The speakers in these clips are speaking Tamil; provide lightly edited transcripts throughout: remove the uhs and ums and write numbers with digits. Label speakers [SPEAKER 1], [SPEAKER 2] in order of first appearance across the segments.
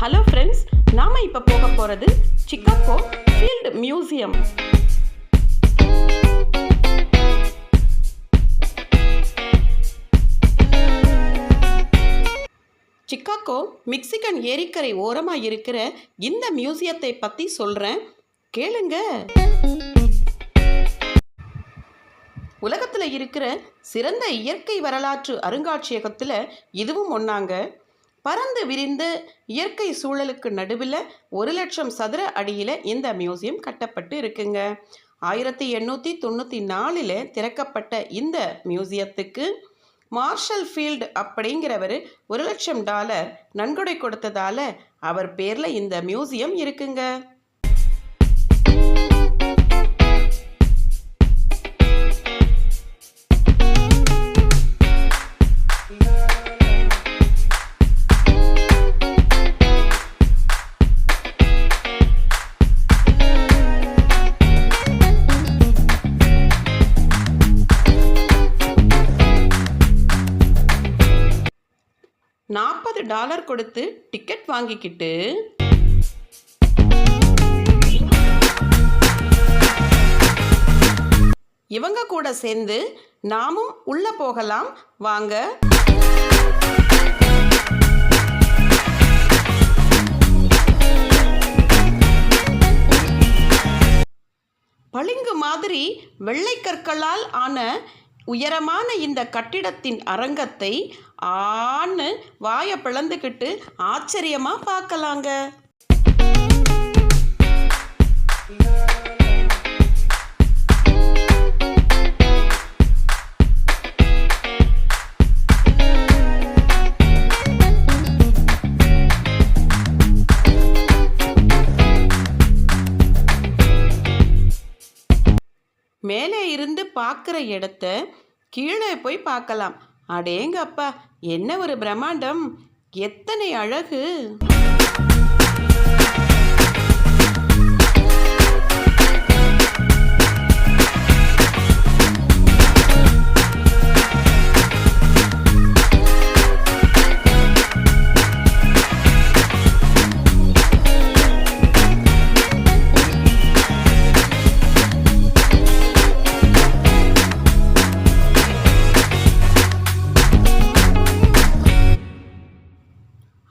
[SPEAKER 1] ஹலோ ஃப்ரெண்ட்ஸ், நாம் இப்போ போக போகிறது Chicago Field Museum. Chicago Michigan ஏரிக்கரை ஓரமாக இருக்கிற இந்த மியூசியத்தை பற்றி சொல்கிறேன், கேளுங்க. உலகத்தில் இருக்கிற சிறந்த இயற்கை வரலாற்று அருங்காட்சியகத்தில் இதுவும் ஒன்றாங்க. பறந்து விரிந்த இயற்கை சூழலுக்கு நடுவில் 1,00,000 சதுர அடியில் இந்த மியூசியம் கட்டப்பட்டு இருக்குங்க. 1894 திறக்கப்பட்ட இந்த மியூசியத்துக்கு மார்ஷல் ஃபீல்டு அப்படிங்கிறவர் $1,00,000 நன்கொடை கொடுத்ததால அவர் பேரில் இந்த மியூசியம் இருக்குங்க. $40 கொடுத்து டிக்கெட் வாங்கிக்கிட்டு இவங்க கூட சேர்ந்து நாமும் உள்ள போகலாம், வாங்க. பளிங்கு மாதிரி வெள்ளை கற்களால் ஆன உயரமான இந்த கட்டிடத்தின் அரங்கத்தை ஆன்னு வாயை பிளந்துக்கிட்டு ஆச்சரியமாக பார்க்கலாங்க. மேலே இருந்து பார்க்குற இடத்த கீழே போய் பார்க்கலாம். அடேங்கப்பா, என்ன ஒரு பிரம்மாண்டம், எத்தனை அழகு!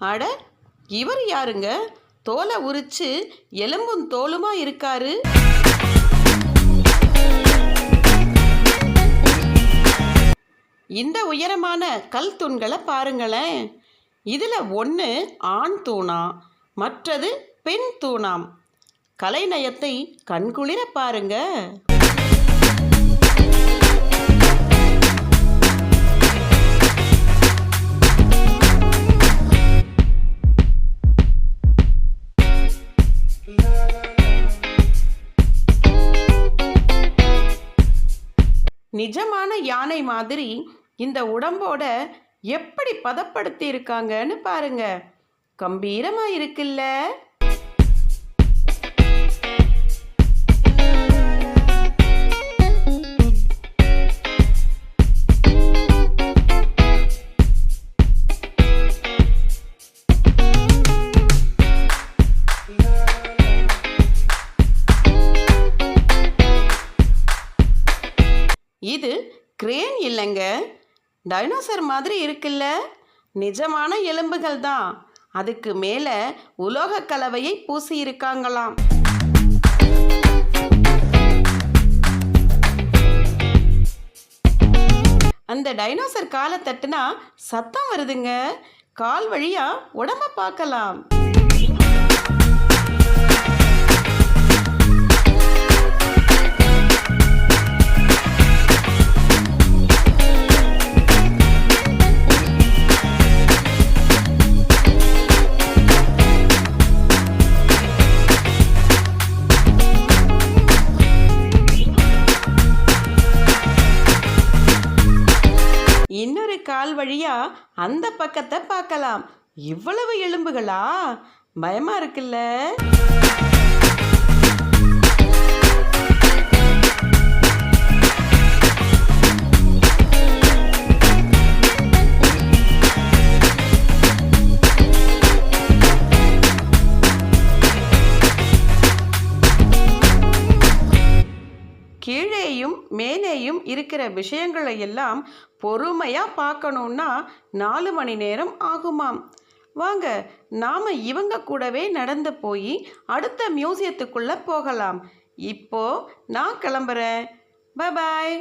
[SPEAKER 1] அட, இவர் யாருங்க? தோலை உரிச்சு எலும்பும் தோலுமா இருக்காரு. இந்த உயரமான கல் தூண்களை பாருங்களேன். இதில் ஒன்று ஆண் தூணா, மற்றது பெண் தூணாம். கலைநயத்தை கண்குளிர பாருங்க. நிஜமான யானை மாதிரி இந்த உடம்போட எப்படி பதப்படுத்தி இருக்காங்கன்னு பாருங்க. கம்பீரமா இருக்குல்ல. இது கிரேன் இல்லைங்க, டைனோசர் மாதிரி இருக்குல்ல. நிஜமான எலும்புகள் தான். அதுக்கு மேலே உலோக கலவையை பூசி இருக்காங்களாம். அந்த டைனோசர் காலை தட்டுனா சத்தம் வருதுங்க. கால் வழியா உடம்ப பார்க்கலாம். இன்னொரு கால் வழியா அந்த பக்கத்தை பார்க்கலாம். இவ்வளவு எலும்புகளா? பயமா இருக்குல்ல. கீழேயும் மேலேயும் இருக்கிற விஷயங்களை எல்லாம் பொறுமையாக பார்க்கணுன்னா 4 மணி நேரம் ஆகுமாம். வாங்க நாம் இவங்க கூடவே நடந்து போய் அடுத்த மியூசியத்துக்குள்ளே போகலாம். இப்போ நான் கிளம்புறேன். பாய்.